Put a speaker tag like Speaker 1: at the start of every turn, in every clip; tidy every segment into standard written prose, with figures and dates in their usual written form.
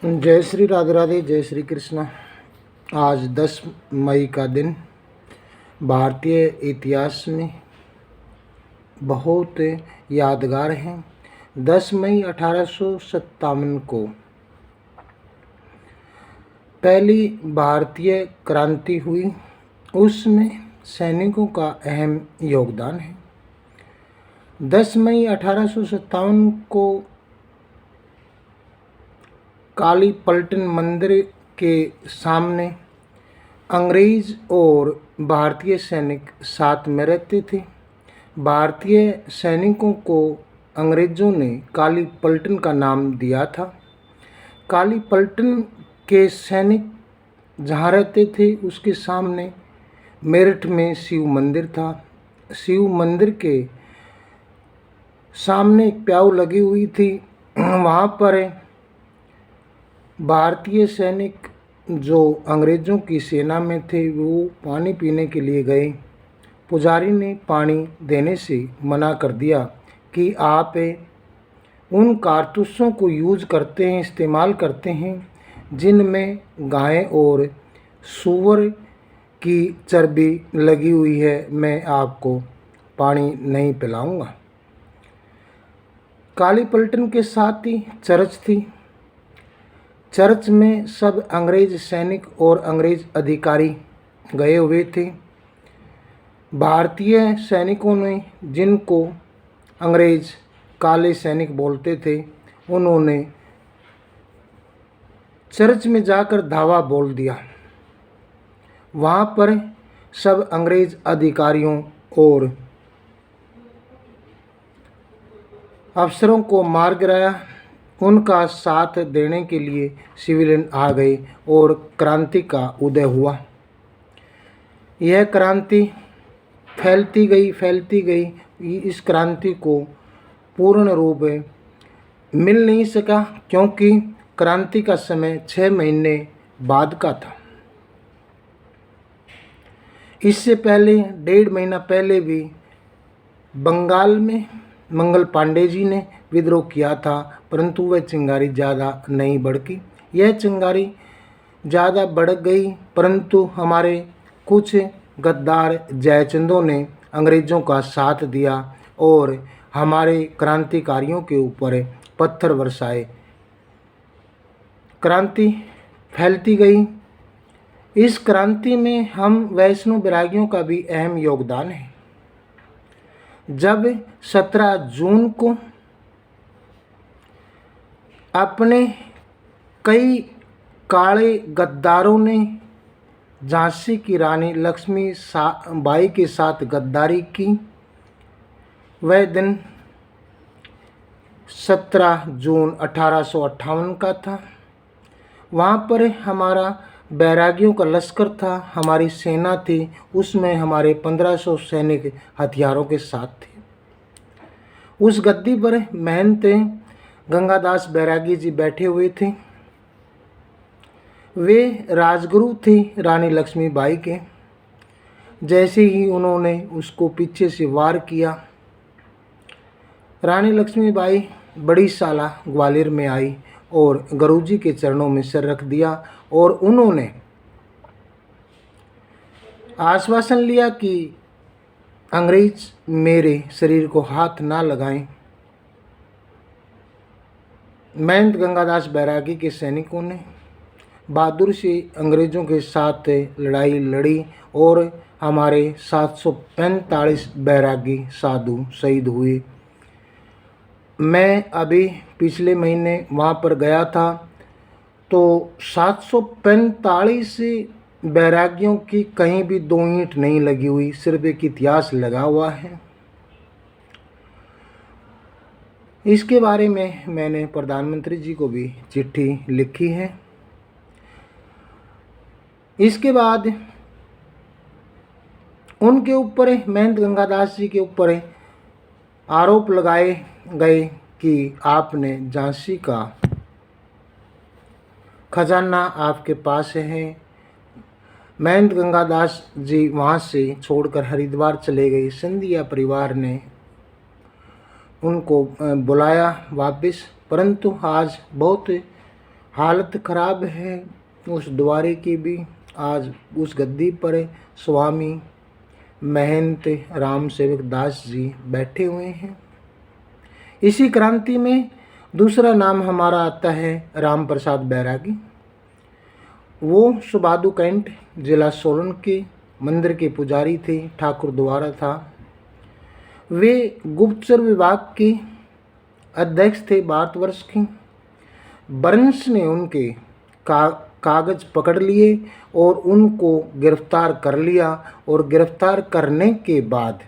Speaker 1: जय श्री राधे राधे, जय श्री कृष्ण। आज 10 मई का दिन भारतीय इतिहास में बहुत यादगार है। 10 मई 1857 को पहली भारतीय क्रांति हुई। उसमें सैनिकों का अहम योगदान है। 10 मई 1857 को काली पलटन मंदिर के सामने अंग्रेज और भारतीय सैनिक साथ में रहते थे। भारतीय सैनिकों को अंग्रेज़ों ने काली पलटन का नाम दिया था। काली पलटन के सैनिक जहाँ रहते थे उसके सामने मेरठ में शिव मंदिर था। शिव मंदिर के सामने एक प्याऊ लगी हुई थी। वहाँ पर भारतीय सैनिक जो अंग्रेज़ों की सेना में थे वो पानी पीने के लिए गए। पुजारी ने पानी देने से मना कर दिया कि आप उन कारतूसों को यूज़ करते हैं, इस्तेमाल करते हैं जिनमें गाय और सूअर की चर्बी लगी हुई है, मैं आपको पानी नहीं पिलाऊंगा। काली पलटन के साथ ही चर्च थी। चर्च में सब अंग्रेज सैनिक और अंग्रेज अधिकारी गए हुए थे। भारतीय सैनिकों ने, जिनको अंग्रेज काले सैनिक बोलते थे, उन्होंने चर्च में जाकर धावा बोल दिया। वहाँ पर सब अंग्रेज अधिकारियों और अफसरों को मार गिराया। उनका साथ देने के लिए सिविलियन आ गए और क्रांति का उदय हुआ। यह क्रांति फैलती गई। इस क्रांति को पूर्ण रूप मिल नहीं सका क्योंकि क्रांति का समय 6 महीने बाद का था। इससे पहले 1.5 महीना पहले भी बंगाल में मंगल पांडे जी ने विद्रोह किया था, परंतु वह चिंगारी ज़्यादा नहीं भड़की। यह चिंगारी ज़्यादा भड़क गई, परंतु हमारे कुछ गद्दार जयचंदों ने अंग्रेज़ों का साथ दिया और हमारे क्रांतिकारियों के ऊपर पत्थर बरसाए। क्रांति फैलती गई। इस क्रांति में हम वैष्णव बैरागियों का भी अहम योगदान है। जब 17 जून को अपने कई काले गद्दारों ने झांसी की रानी लक्ष्मीबाई के साथ गद्दारी की, वह दिन 17 जून 1858 का था। वहाँ पर हमारा बैरागियों का लश्कर था, हमारी सेना थी, उसमें हमारे 1500 सैनिक हथियारों के साथ थे। उस गद्दी पर महंत गंगादास बैरागी जी बैठे हुए थे। वे राजगुरु थे रानी लक्ष्मीबाई के। जैसे ही उन्होंने उसको पीछे से वार किया, रानी लक्ष्मीबाई बड़ी साला ग्वालियर में आई और गुरुजी के चरणों में सिर रख दिया और उन्होंने आश्वासन लिया कि अंग्रेज मेरे शरीर को हाथ ना लगाएं। महंत गंगादास बैरागी के सैनिकों ने बहादुर से अंग्रेज़ों के साथ लड़ाई लड़ी और हमारे 745 बैरागी साधु शहीद हुए। मैं अभी पिछले महीने वहाँ पर गया था तो 745 बैरागियों की कहीं भी 2 ईंट नहीं लगी हुई, सिर्फ एक इतिहास लगा हुआ है। इसके बारे में मैंने प्रधानमंत्री जी को भी चिट्ठी लिखी है। इसके बाद उनके ऊपर, महंत गंगादास जी के ऊपर आरोप लगाए गए कि आपने झांसी का खजाना आपके पास है। महंत गंगादास जी वहाँ से छोड़कर हरिद्वार चले गए। सिंधिया परिवार ने उनको बुलाया वापस, परंतु आज बहुत हालत खराब है उस द्वारे की भी। आज उस गद्दी पर स्वामी महंत राम सेवक दास जी बैठे हुए हैं। इसी क्रांति में दूसरा नाम हमारा आता है राम प्रसाद बैरागी। वो सुबादू कैंट जिला सोलन के मंदिर के पुजारी थे, ठाकुर द्वारा था। वे गुप्तचर विभाग के अध्यक्ष थे भारतवर्ष के। बर्न्स ने उनके कागज पकड़ लिए और उनको गिरफ्तार कर लिया, और गिरफ्तार करने के बाद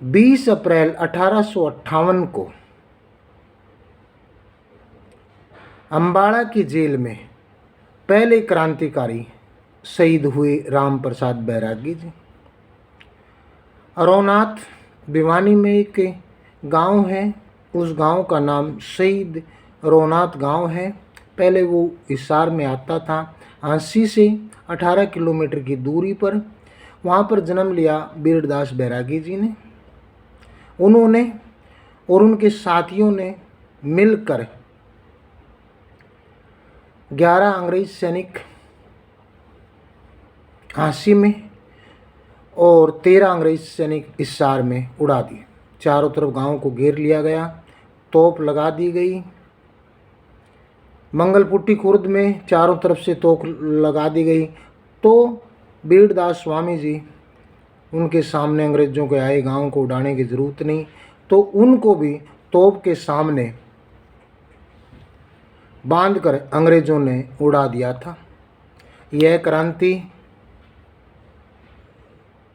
Speaker 1: 20 अप्रैल 1858 को अम्बाड़ा की जेल में पहले क्रांतिकारी शहीद हुए राम प्रसाद बैरागी जी। अरोनाथ भिवानी में एक गांव है, उस गांव का नाम शहीद रोनाथ गांव है। पहले वो हिसार में आता था, झांसी से 18 किलोमीटर की दूरी पर। वहाँ पर जन्म लिया वीरदास बैरागी जी ने। उन्होंने और उनके साथियों ने मिलकर 11 अंग्रेज सैनिक झांसी में और 13 अंग्रेज सैनिक हिसार में उड़ा दिए। चारों तरफ गांव को घेर लिया गया, तोप लगा दी गई। मंगलपुट्टी खुर्द में चारों तरफ से तोप लगा दी गई। तो वीरदास स्वामी जी उनके सामने अंग्रेज़ों के आए, गांव को उड़ाने की ज़रूरत नहीं, तो उनको भी तोप के सामने बांधकर अंग्रेज़ों ने उड़ा दिया था। यह क्रांति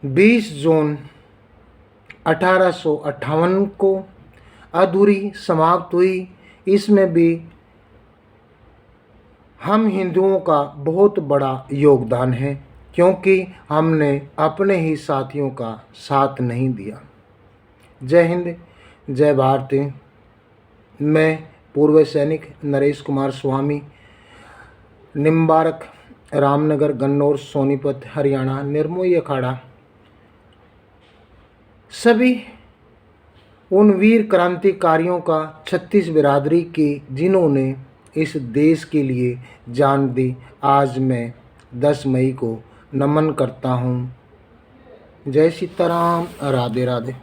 Speaker 1: 20 जून 1858 को अधूरी समाप्त हुई। इसमें भी हम हिंदुओं का बहुत बड़ा योगदान है, क्योंकि हमने अपने ही साथियों का साथ नहीं दिया। जय हिंद, जय भारत। मैं पूर्व सैनिक नरेश कुमार स्वामी, निम्बारक, रामनगर, गन्नौर, सोनीपत, हरियाणा, निर्मोही अखाड़ा, सभी उन वीर क्रांतिकारियों का 36 बिरादरी की जिन्होंने इस देश के लिए जान दी, आज मैं 10 मई को नमन करता हूँ। जय सीताराम, राधे राधे।